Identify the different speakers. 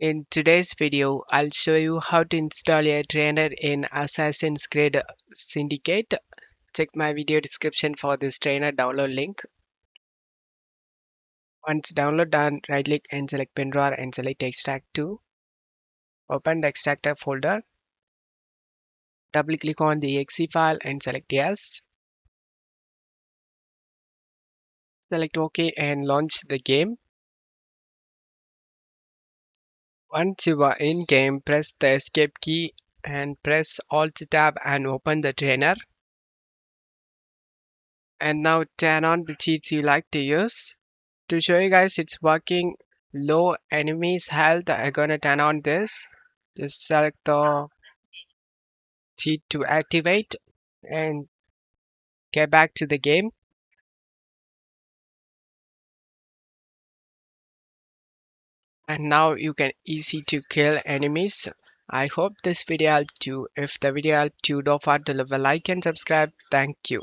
Speaker 1: In today's video, I'll show you how to install a trainer in Assassin's Creed Syndicate. Check my video description for this trainer download link. Once download done, right click and select WinRAR and select extract to. Open the extractor folder. Double click on the exe file and select yes. Select OK and launch the game. Once you are in game, press the escape key and press Alt tab and open the trainer. And now turn on the cheats you like to use. To show you guys it's working, low enemies health, I'm gonna turn on this. Just select the cheat to activate and get back to the game. And now you can easy to kill enemies. I hope this video helped you. If the video helped you, don't forget to leave a like and subscribe. Thank you.